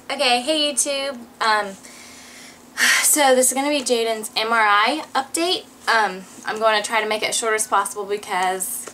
Okay, hey YouTube. So this is going to be Jayden's MRI update. I'm going to try to make it as short as possible because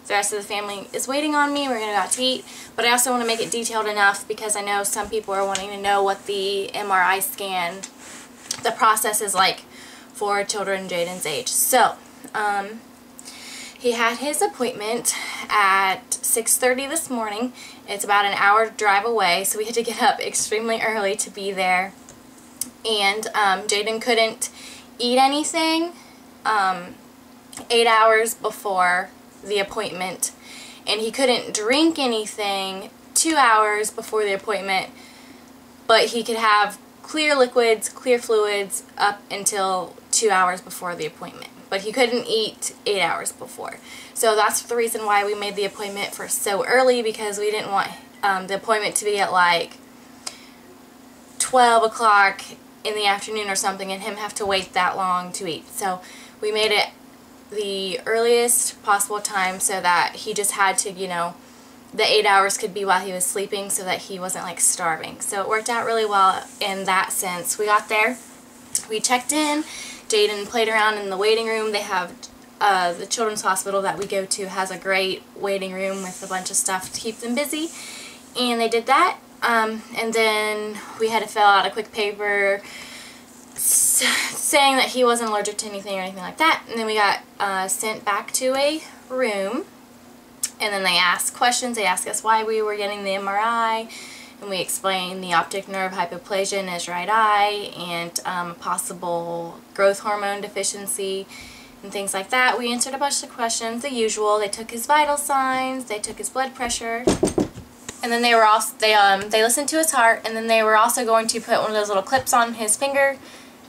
the rest of the family is waiting on me. We're going to go out to eat. But I also want to make it detailed enough because I know some people are wanting to know what the MRI scan, the process is like for children Jayden's age. So, he had his appointment at 6:30 this morning. It's about an hour drive away, so we had to get up extremely early to be there. And Jayden couldn't eat anything 8 hours before the appointment, and he couldn't drink anything 2 hours before the appointment, but he could have clear liquids, clear fluids up until 2 hours before the appointment. But he couldn't eat 8 hours before. So that's the reason why we made the appointment for so early, because we didn't want the appointment to be at like 12 o'clock in the afternoon or something and him have to wait that long to eat. So we made it the earliest possible time so that he just had to, you know, the 8 hours could be while he was sleeping so that he wasn't like starving. So it worked out really well in that sense. We got there, we checked in, Jayden played around in the waiting room. They have the children's hospital that we go to has a great waiting room with a bunch of stuff to keep them busy, and they did that. And then we had to fill out a quick paper saying that he wasn't allergic to anything or anything like that. And then we got sent back to a room, and then they asked questions. They asked us why we were getting the MRI, and we explained the optic nerve hypoplasia in his right eye and possible growth hormone deficiency and things like that. We answered a bunch of questions, the usual. They took his vital signs, they took his blood pressure, and then they were also they listened to his heart, and then they were also going to put one of those little clips on his finger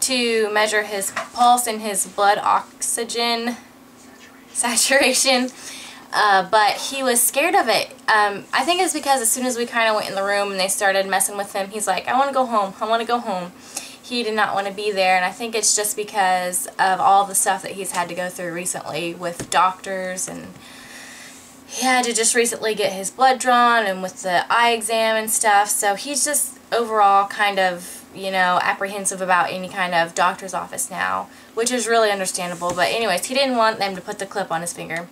to measure his pulse and his blood oxygen saturation. But he was scared of it. I think it's because as soon as we kind of went in the room and they started messing with him, he's like, I want to go home, I want to go home. He did not want to be there, and I think it's just because of all the stuff that he's had to go through recently with doctors, and he had to just recently get his blood drawn and with the eye exam and stuff, so he's just overall kind of, you know, apprehensive about any kind of doctor's office now, which is really understandable. But anyways, he didn't want them to put the clip on his finger.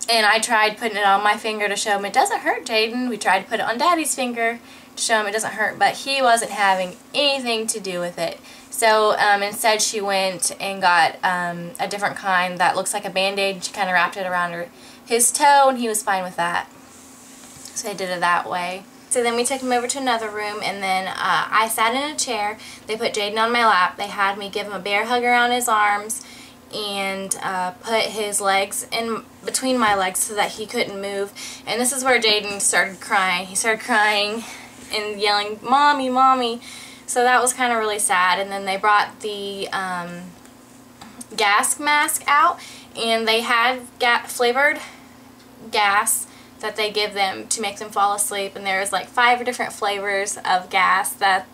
And I tried putting it on my finger to show him it doesn't hurt, Jayden. We tried to put it on Daddy's finger to show him it doesn't hurt, but he wasn't having anything to do with it. So instead she went and got a different kind that looks like a Band-Aid. She kind of wrapped it around his toe, and he was fine with that. So they did it that way. So then we took him over to another room, and then I sat in a chair. They put Jayden on my lap. They had me give him a bear hug around his arms and put his legs in between my legs so that he couldn't move. And this is where Jayden started crying. He started crying and yelling, "Mommy, Mommy." So that was kind of really sad. And then they brought the gas mask out, and they had flavored gas that they give them to make them fall asleep. And there was like 5 different flavors of gas that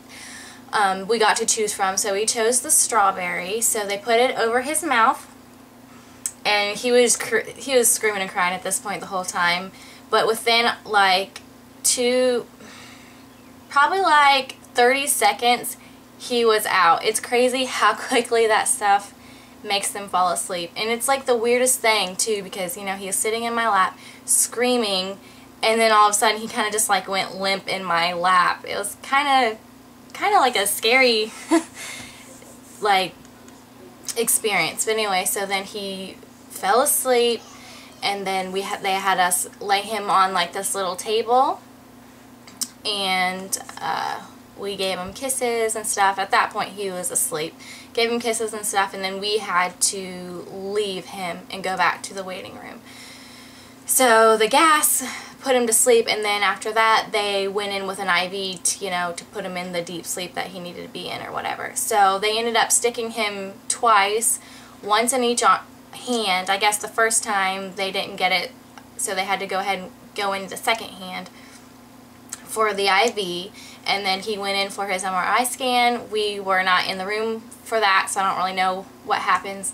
we got to choose from. So we chose the strawberry. So they put it over his mouth, and he was screaming and crying at this point the whole time. But within like probably like 30 seconds, he was out. It's crazy how quickly that stuff makes them fall asleep. And it's like the weirdest thing too, because, you know, he was sitting in my lap screaming, and then all of a sudden he kind of just like went limp in my lap. It was kind of like a scary like experience. But anyway, so then he fell asleep, and then they had us lay him on like this little table, and we gave him kisses and stuff. At that point he was asleep. Gave him kisses and stuff, and then we had to leave him and go back to the waiting room. So the gas put him to sleep, and then after that they went in with an IV to, you know, to put him in the deep sleep that he needed to be in or whatever. So they ended up sticking him twice, once in each hand. I guess the first time they didn't get it, so they had to go ahead and go into the second hand for the IV, and then he went in for his MRI scan. We were not in the room for that, so I don't really know what happens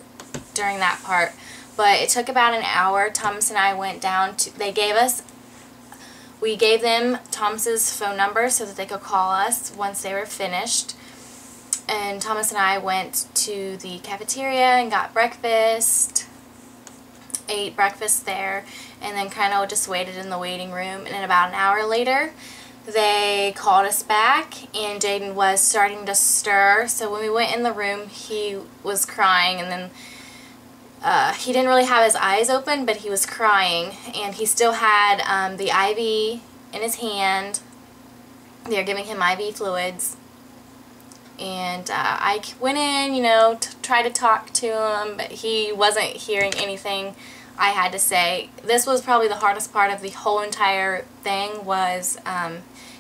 during that part. But it took about an hour. Thomas and I went down to, they gave us We gave them Thomas's phone number so that they could call us once they were finished. And Thomas and I went to the cafeteria and got breakfast, ate breakfast there, and then kind of just waited in the waiting room. And then about an hour later, they called us back, and Jayden was starting to stir. So when we went in the room, he was crying, and then he didn't really have his eyes open, but he was crying, and he still had the IV in his hand. They were giving him IV fluids, and I went in, you know, to try to talk to him, but he wasn't hearing anything I had to say. This was probably the hardest part of the whole entire thing, was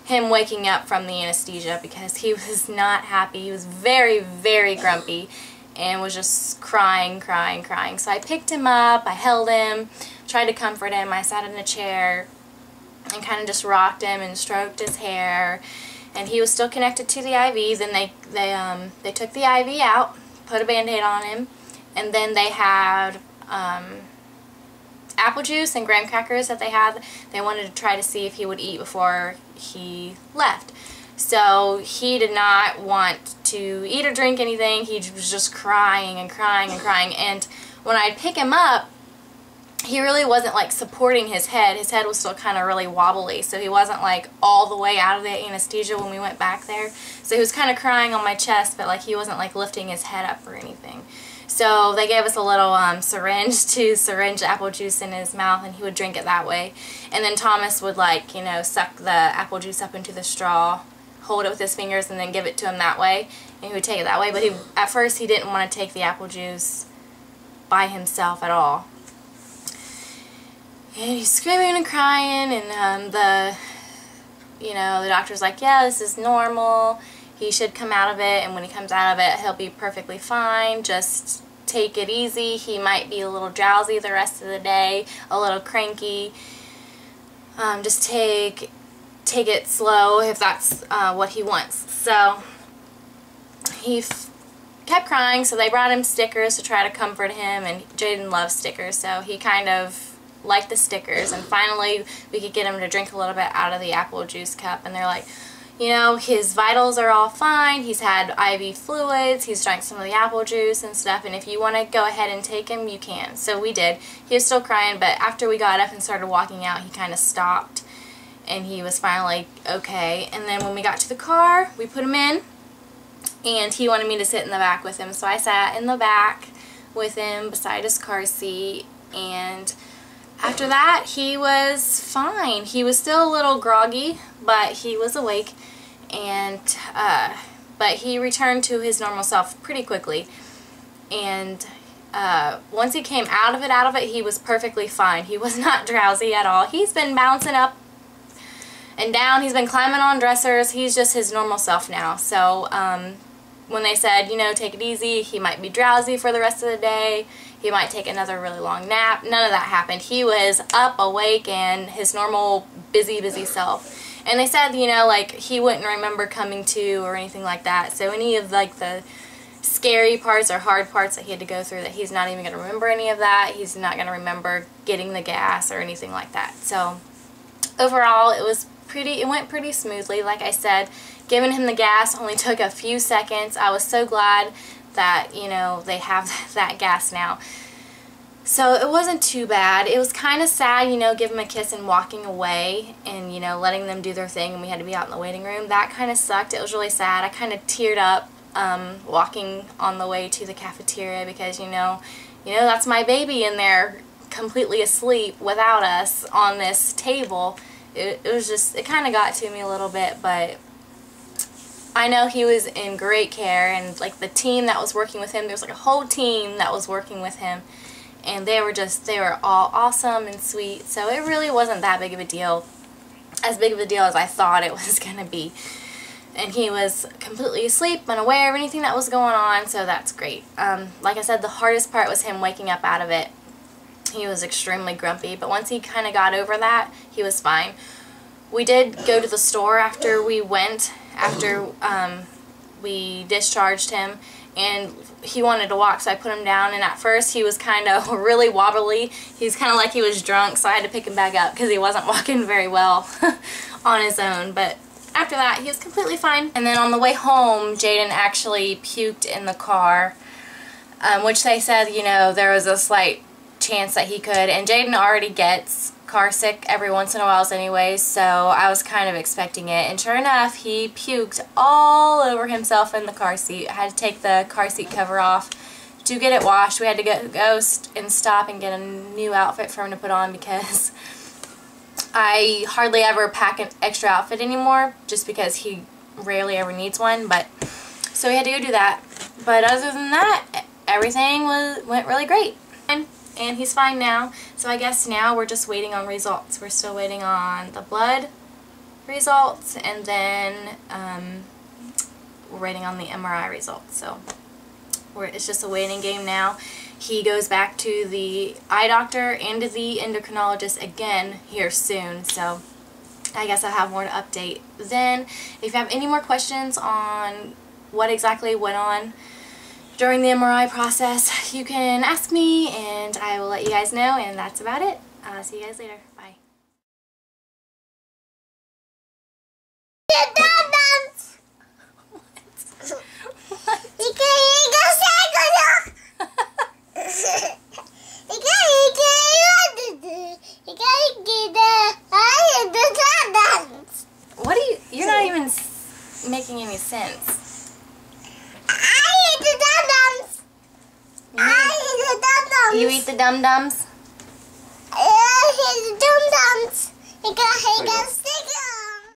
him waking up from the anesthesia, because he was not happy. He was very, very grumpy and was just crying. So I picked him up, I held him, tried to comfort him. I sat in a chair and kind of just rocked him and stroked his hair, and he was still connected to the IV. Then they took the IV out, put a Band-Aid on him, and then they had apple juice and graham crackers that they wanted to try to see if he would eat before he left. So he did not want to eat or drink anything. He was just crying. And when I'd pick him up, he really wasn't like supporting his head. His head was still kind of really wobbly, so he wasn't like all the way out of the anesthesia when we went back there. So he was kind of crying on my chest, but like he wasn't like lifting his head up or anything. So they gave us a little syringe to syringe apple juice in his mouth, and he would drink it that way. And then Thomas would, like, you know, suck the apple juice up into the straw, hold it with his fingers, and then give it to him that way. And he would take it that way. But at first he didn't want to take the apple juice by himself at all. And he's screaming and crying, and the doctor's like, yeah, this is normal. He should come out of it, and when he comes out of it, he'll be perfectly fine. Just take it easy. He might be a little drowsy the rest of the day, a little cranky. Just take it slow if that's what he wants. So he kept crying, so they brought him stickers to try to comfort him, and Jayden loves stickers, so he kind of liked the stickers. And finally, we could get him to drink a little bit out of the apple juice cup, and they're like, you know, his vitals are all fine, he's had IV fluids, he's drank some of the apple juice and stuff, and if you want to go ahead and take him, you can. So we did. He was still crying, but after we got up and started walking out, he kind of stopped, and he was finally okay. And then when we got to the car, we put him in, and he wanted me to sit in the back with him, so I sat in the back with him beside his car seat, and after that, he was fine. He was still a little groggy, but he was awake, and but he returned to his normal self pretty quickly. And once he came out of it, he was perfectly fine. He was not drowsy at all. He's been bouncing up and down. He's been climbing on dressers. He's just his normal self now. So when they said, you know, take it easy, he might be drowsy for the rest of the day, he might take another really long nap, none of that happened. He was up, awake, and his normal busy self. And they said, you know, like, he wouldn't remember coming to or anything like that. So any of, like, the scary parts or hard parts that he had to go through, that he's not even going to remember any of that. He's not going to remember getting the gas or anything like that. So overall, it went pretty smoothly. Like I said, giving him the gas only took a few seconds. I was so glad that, you know, they have that gas now. So it wasn't too bad. It was kind of sad, you know, giving him a kiss and walking away and, you know, letting them do their thing, and we had to be out in the waiting room. That kind of sucked. It was really sad. I kind of teared up walking on the way to the cafeteria, because, you know, that's my baby in there completely asleep without us on this table. It was just, it kind of got to me a little bit, but I know he was in great care, and like the team that was working with him, there was like a whole team that was working with him, and they were all awesome and sweet. So it really wasn't that big of a deal, as big of a deal as I thought it was going to be. And he was completely asleep, unaware of anything that was going on, so that's great. Like I said, the hardest part was him waking up out of it. He was extremely grumpy, but once he kind of got over that, he was fine. We did go to the store after we discharged him, and he wanted to walk, so I put him down, and at first he was kind of really wobbly. He's kind of like he was drunk, so I had to pick him back up because he wasn't walking very well on his own. But after that, he was completely fine. And then on the way home, Jayden actually puked in the car, which they said, you know, there was a slight chance that he could. And Jayden already gets car sick every once in a while anyways, so I was kind of expecting it. And sure enough, he puked all over himself in the car seat. I had to take the car seat cover off to get it washed. We had to go and stop and get a new outfit for him to put on because I hardly ever pack an extra outfit anymore just because he rarely ever needs one. But so we had to go do that. But other than that, everything went really great. And he's fine now. So I guess now we're just waiting on results. We're still waiting on the blood results, and then we're waiting on the MRI results. So it's just a waiting game now. He goes back to the eye doctor and to the endocrinologist again here soon, so I guess I'll have more to update then. If you have any more questions on what exactly went on during the MRI process, you can ask me and I will let you guys know, and that's about it. I'll see you guys later. Bye. What are you? You're not even making any sense. I eat the dum-dums. I eat the dum-dums. You eat the dum-dums? I eat the dum-dums. He got